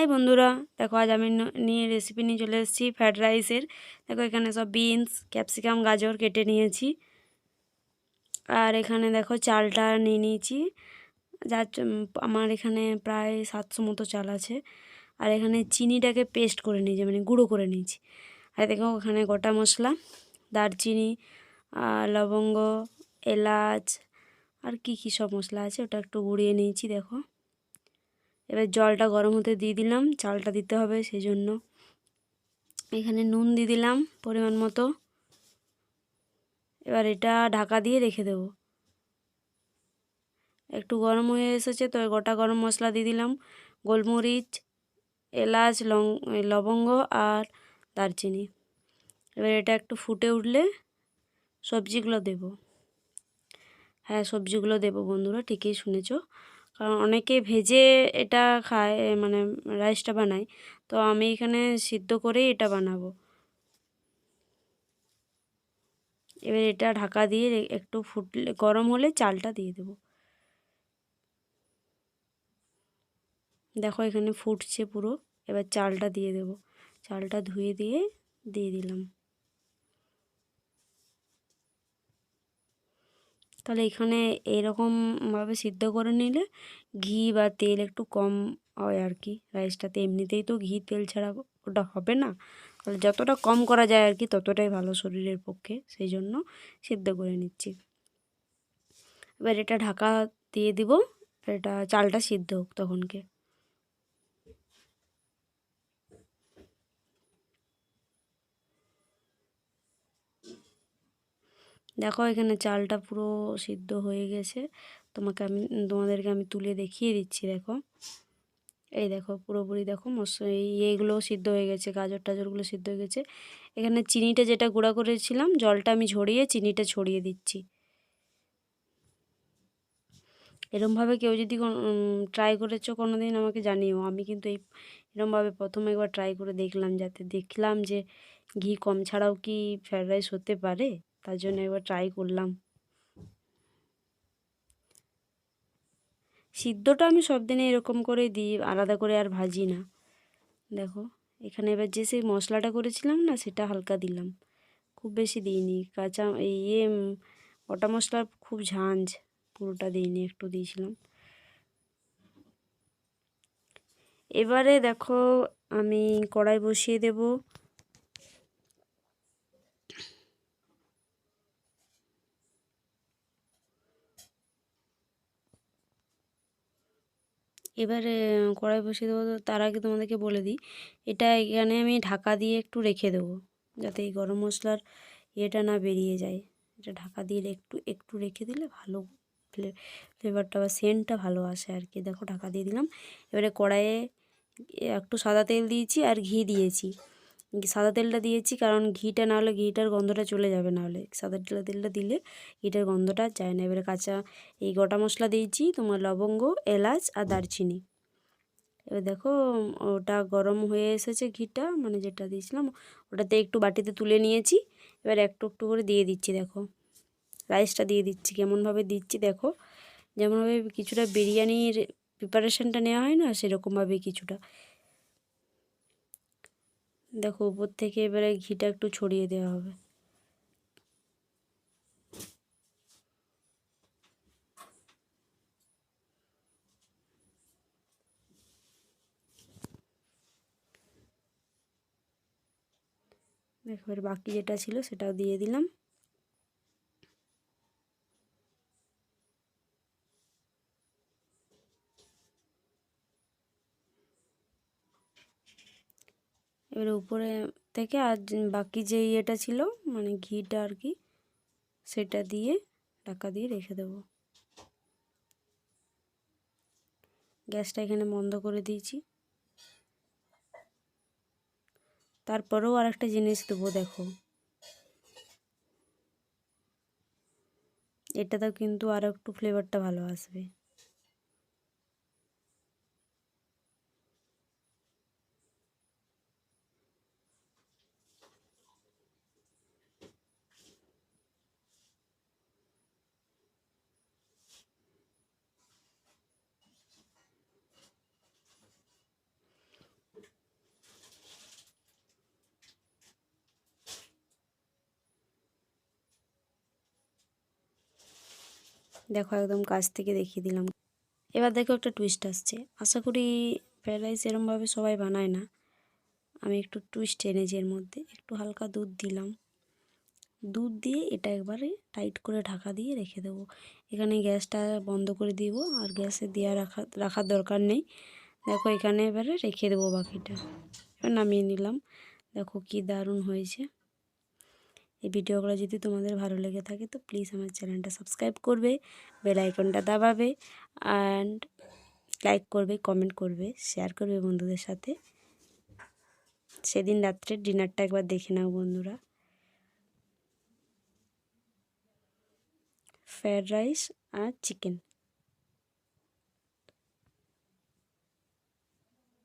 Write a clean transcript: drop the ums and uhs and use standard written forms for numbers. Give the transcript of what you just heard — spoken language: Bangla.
হাই বন্ধুরা, দেখো আজ আমি নিয়ে রেসিপি নিয়ে চলে এসেছি ফ্রাইড রাইসের। দেখো এখানে সব বিনস, ক্যাপসিকাম, গাজর কেটে নিয়েছি। আর এখানে দেখো চালটা নিয়ে নিয়েছি, যার আমার এখানে প্রায় 700 মতো চাল আছে। আর এখানে চিনিটাকে পেস্ট করে নিয়েছি, মানে গুঁড়ো করে নিয়েছি। আর দেখো এখানে গোটা মশলা, দারচিনি, লবঙ্গ, এলাচ আর কি সব মশলা আছে ওটা একটু গুঁড়িয়ে নিয়েছি। দেখো এবার জলটা গরম হতে দিয়ে দিলাম, চালটা দিতে হবে সেই জন্য। এখানে নুন দিয়ে দিলাম পরিমাণ মতো। এবার এটা ঢাকা দিয়ে রেখে দেব। একটু গরম হয়ে এসেছে তো গোটা গরম মশলা দিয়ে দিলাম, গোলমরিচ, এলাচ, লবঙ্গ আর দারচিনি। এবার এটা একটু ফুটে উঠলে সবজিগুলো দেব। হ্যাঁ, সবজিগুলো দেব বন্ধুরা, ঠিকই শুনেছো। কারণ অনেকে ভেজে এটা খায়, মানে রাইসটা বানায়, তো আমি এখানে সিদ্ধ করেই এটা বানাবো। এবার এটা ঢাকা দিয়ে একটু ফুটলে, গরম হলে চালটা দিয়ে দেব। দেখো এখানে ফুটছে পুরো। এবার চালটা দিয়ে দেব, চালটা ধুয়ে দিয়ে দিলাম। তাহলে এখানে এরকমভাবে সিদ্ধ করে নিলে ঘি বা তেল একটু কম হয় আর কি রাইসটাতে। এমনিতেই তো ঘি তেল ছাড়া ওটা হবে না, তাহলে যতটা কম করা যায় আর কি ততটাই ভালো শরীরের পক্ষে, সেই জন্য সিদ্ধ করে নিচ্ছি। এবার এটা ঢাকা দিয়ে দিব, এটা চালটা সিদ্ধ হোক তখনকে। দেখো এখানে চালটা পুরো সিদ্ধ হয়ে গেছে, তোমাদেরকে আমি তুলে দেখিয়ে দিচ্ছি। দেখো এই দেখো পুরোপুরি দেখো এইগুলোও সিদ্ধ হয়ে গেছে, গাজর টাজরগুলো সিদ্ধ হয়ে গেছে। এখানে চিনিটা যেটা গুঁড়া করেছিলাম, জলটা আমি ঝরিয়ে চিনিটা ছড়িয়ে দিচ্ছি। এরমভাবে কেউ যদি ট্রাই করেছো কোনো দিন আমাকে জানিও। আমি কিন্তু এরমভাবে প্রথমে একবার ট্রাই করে দেখলাম, যাতে দেখলাম যে ঘি কম ছাড়াও কি ফ্রায়েড রাইস হতে পারে, তার জন্য একবার ট্রাই করলাম। সিদ্ধটা আমি সব দিনে এরকম করেই দিই, আলাদা করে আর ভাজি না। দেখো এখানে এবার যে সেই মশলাটা করেছিলাম না, সেটা হালকা দিলাম, খুব বেশি দিইনি। কাঁচা গোটা মশলা খুব ঝাঁঝ, পুরোটা দিইনি, একটু দিয়েছিলাম। এবারে দেখো আমি কড়াই বসিয়ে দেব। এবারে কড়াই বসিয়ে দেবো, তার আগে তোমাদেরকে বলে দিই, এটা এখানে আমি ঢাকা দিয়ে একটু রেখে দেবো, যাতে এই গরম মশলার ইয়েটা না বেরিয়ে যায়। এটা ঢাকা দিয়ে একটু একটু রেখে দিলে ভালো ফ্লেভারটা বা সেন্টটা ভালো আসে আর কি। দেখো ঢাকা দিয়ে দিলাম। এবারে কড়াইয়ে একটু সাদা তেল দিয়েছি আর ঘি দিয়েছি। সাদা তেলটা দিয়েছি কারণ ঘিটা না হলে ঘিটার গন্ধটা চলে যাবে, না হলে সাদা তেলটা দিলে ঘিটার গন্ধটা যায় না। এবারে এই গোটা মশলা দিয়েছি, তোমার লবঙ্গ, এলাচ আর দারচিনি। এবার দেখো ওটা গরম হয়ে এসেছে, ঘিটা মানে যেটা দিয়েছিলাম ওটাতে একটু বাটিতে তুলে নিয়েছি। এবার একটু একটু করে দিয়ে দিচ্ছি। দেখো রাইসটা দিয়ে দিচ্ছি, কেমনভাবে দিচ্ছি দেখো, যেমনভাবে কিছুটা বিরিয়ানির প্রিপারেশনটা নেওয়া হয় না, সেরকমভাবে কিছুটা। দেখো উপর থেকে এবারে ঘিটা একটু ছড়িয়ে দেওয়া হবে। দেখো এবার বাকি যেটা ছিল সেটাও দিয়ে দিলাম। এবারে উপরে থেকে আর বাকি যে ইয়েটা ছিল, মানে ঘিটা আর কি, সেটা দিয়ে ঢাকা দিয়ে রেখে দেবো। গ্যাসটা এখানে বন্ধ করে দিয়েছি। তারপরেও আর একটা জিনিস দেবো, দেখো এটাতেও কিন্তু আরও একটু ফ্লেভারটা ভালো আসবে। দেখো একদম কাছ থেকে দেখিয়ে দিলাম। এবার দেখো একটা টুইস্ট আসছে। আশা করি ফ্রায়েড রাইস এরমভাবে সবাই বানায় না, আমি একটু টুইস্ট এনেছি এর মধ্যে। একটু হালকা দুধ দিলাম, দুধ দিয়ে এটা একবারে টাইট করে ঢাকা দিয়ে রেখে দেবো। এখানে গ্যাসটা বন্ধ করে দিব, আর গ্যাসে দেওয়া রাখার দরকার নেই। দেখো এখানে এবারে রেখে দেবো বাকিটা। এবার নামিয়ে নিলাম। দেখো কি দারুণ হয়েছে। এই ভিডিওগুলো যদি তোমাদের ভালো লেগে থাকে তো প্লিজ আমার চ্যানেলটা সাবস্ক্রাইব করবে, বেল আইকনটা দাবাবে, অ্যান্ড লাইক করবে, কমেন্ট করবে, শেয়ার করবে বন্ধুদের সাথে। সেদিন রাত্রের ডিনারটা একবার দেখে নাও বন্ধুরা। ফ্রায়েড রাইস আর চিকেন।